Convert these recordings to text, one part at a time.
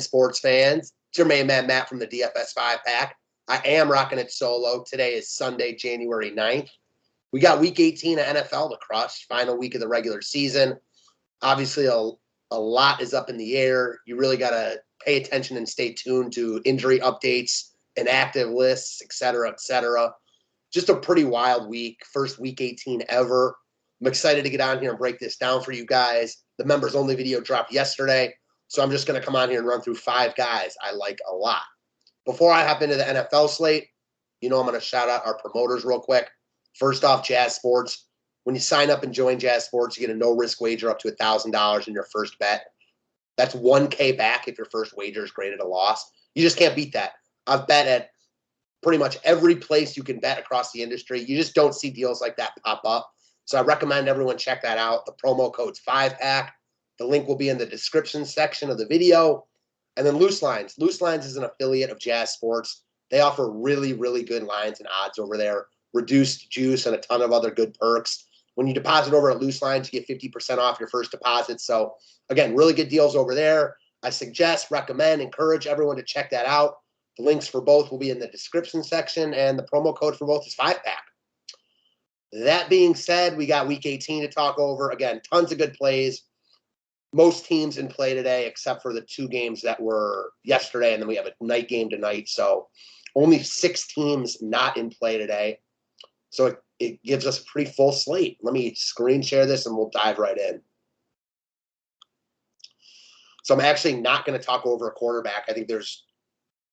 sports fans. It's your main man, Matt, from the DFS 5-pack. I am rocking it solo. Today is Sunday, January 9th. We got Week 18 of NFL to crush, final week of the regular season. Obviously, a lot is up in the air. You really got to pay attention and stay tuned to injury updates, inactive lists, et cetera, et cetera. Just a pretty wild week. First Week 18 ever. I'm excited to get on here and break this down for you guys. The members-only video dropped yesterday, so I'm just going to come on here and run through 5 guys I like a lot. Before I hop into the NFL slate, I'm going to shout out our promoters real quick. First off, Jazz Sports. When you sign up and join Jazz Sports, you get a no-risk wager up to $1,000 in your first bet. That's $1K back if your first wager is graded a loss. You just can't beat that. I've bet at pretty much every place you can bet across the industry. You just don't see deals like that pop up. So I recommend everyone check that out. The promo code's 5-pack. The link will be in the description section of the video. And then Loose Lines. Loose Lines is an affiliate of Jazz Sports. They offer really, really good lines and odds over there. Reduced juice and a ton of other good perks. When you deposit over at Loose Lines, you get 50% off your first deposit. So, again, really good deals over there. I suggest, recommend, encourage everyone to check that out. The links for both will be in the description section, and the promo code for both is 5-pack. That being said, we got Week 18 to talk over. Again, tons of good plays. Most teams in play today, except for the 2 games that were yesterday, and then we have a night game tonight. So only 6 teams not in play today. So it gives us a pretty full slate. Let me screen share this, and we'll dive right in. So I'm actually not going to talk over a quarterback. I think there's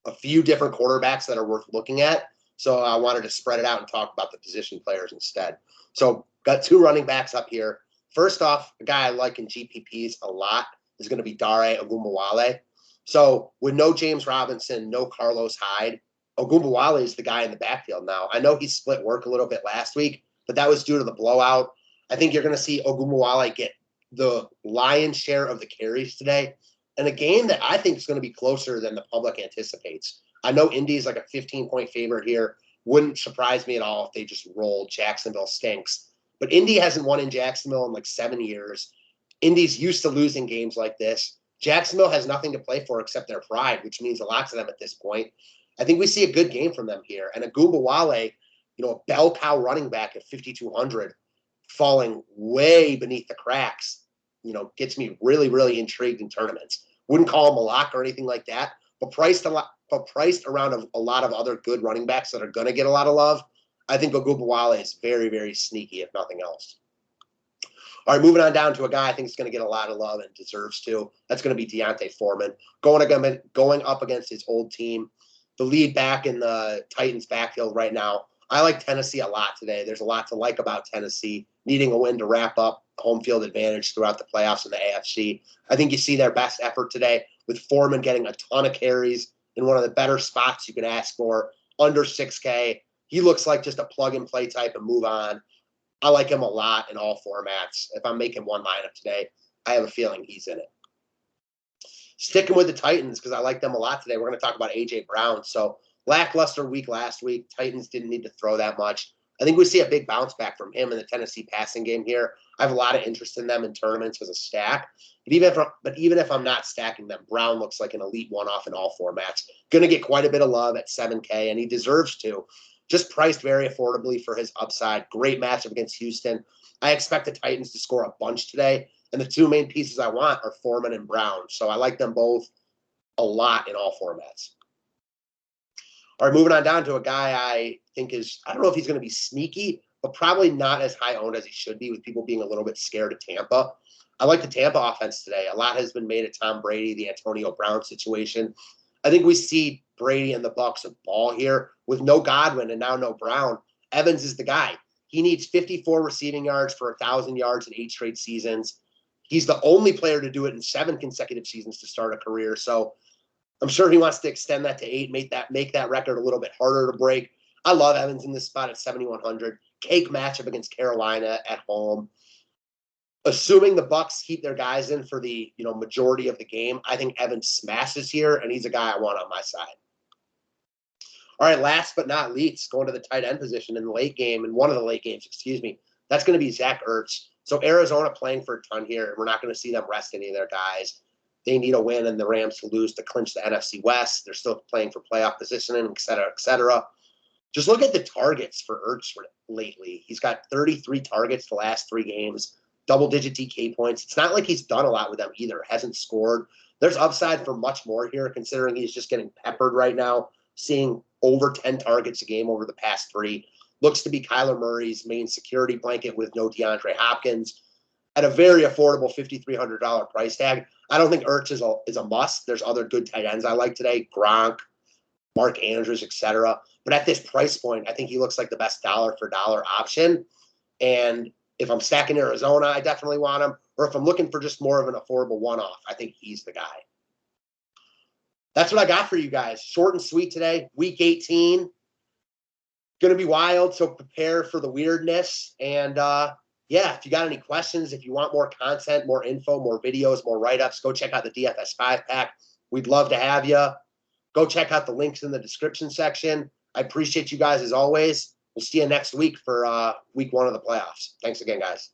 a few different quarterbacks that are worth looking at. So I wanted to spread it out and talk about the position players instead. So got 2 running backs up here. First off, a guy I like in GPPs a lot is going to be Dare Ogunbowale. So with no James Robinson, no Carlos Hyde, Ogunbowale is the guy in the backfield now. I know he split work a little bit last week, but that was due to the blowout. I think you're going to see Ogunbowale get the lion's share of the carries today in a game that I think is going to be closer than the public anticipates. I know Indy's like a 15-point favorite here. Wouldn't surprise me at all if they just rolled. Jacksonville stinks. But Indy hasn't won in Jacksonville in like 7 years. Indy's used to losing games like this. Jacksonville has nothing to play for except their pride, which means a lot to them at this point. I think we see a good game from them here. And Ogunbowale, a bell cow running back at 5,200, falling way beneath the cracks, gets me really, really intrigued in tournaments. Wouldn't call him a lock or anything like that, but priced around a lot of other good running backs that are going to get a lot of love. I think Ogunbowale is very, very sneaky, if nothing else. All right, moving on down to a guy I think is going to get a lot of love and deserves to. That's going to be D'Onta Foreman. Going up against his old team, the lead back in the Titans backfield right now. I like Tennessee a lot today. There's a lot to like about Tennessee, needing a win to wrap up home field advantage throughout the playoffs in the AFC. I think you see their best effort today with Foreman getting a ton of carries in one of the better spots you can ask for, under 6K. He looks like just a plug-and-play type and move on. I like him a lot in all formats. If I'm making one lineup today, I have a feeling he's in it. Sticking with the Titans, because I like them a lot today, we're going to talk about A.J. Brown. So lackluster week last week. Titans didn't need to throw that much. I think we see a big bounce back from him in the Tennessee passing game here. I have a lot of interest in them in tournaments as a stack. But even if I'm not stacking them, Brown looks like an elite one-off in all formats. Going to get quite a bit of love at 7K, and he deserves to. Just priced very affordably for his upside. Great matchup against Houston. I expect the Titans to score a bunch today. And the 2 main pieces I want are Foreman and Brown. So I like them both a lot in all formats. All right, moving on down to a guy I think I don't know if he's going to be sneaky, but probably not as high owned as he should be, with people being a little bit scared of Tampa. I like the Tampa offense today. A lot has been made of Tom Brady, the Antonio Brown situation. I think we see Brady and the Bucs ball here with no Godwin and now no Brown. Evans is the guy. He needs 54 receiving yards for 1,000 yards in 8 straight seasons. He's the only player to do it in 7 consecutive seasons to start a career. So I'm sure he wants to extend that to 8, make that record a little bit harder to break. I love Evans in this spot at 7,100. Cake matchup against Carolina at home. Assuming the Bucs keep their guys in for the majority of the game, I think Evans smashes here, and he's a guy I want on my side. All right, last but not least, going to the tight end position in the late game, in one of the late games, that's going to be Zach Ertz. So Arizona playing for a ton here, and we're not going to see them rest any of their guys. they need a win and the Rams to lose to clinch the NFC West. They're still playing for playoff positioning, et cetera, et cetera. Just look at the targets for Ertz lately. He's got 33 targets the last 3 games, double-digit DK points. It's not like he's done a lot with them either. Hasn't scored. There's upside for much more here, considering he's just getting peppered right now, seeing over 10 targets a game over the past 3. Looks to be Kyler Murray's main security blanket with no DeAndre Hopkins at a very affordable $5,300 price tag. I don't think Ertz is a must. There's other good tight ends I like today, Gronk, Mark Andrews, etc. But at this price point, I think he looks like the best dollar-for-dollar option. And if I'm stacking Arizona, I definitely want him. Or if I'm looking for just more of an affordable one-off, I think he's the guy. That's what I got for you guys. Short and sweet today. Week 18. Going to be wild, so prepare for the weirdness. And, yeah, if you got any questions, if you want more content, more info, more videos, more write-ups, go check out the DFS 5-pack. We'd love to have you. Go check out the links in the description section. I appreciate you guys as always. We'll see you next week for week 1 of the playoffs. Thanks again, guys.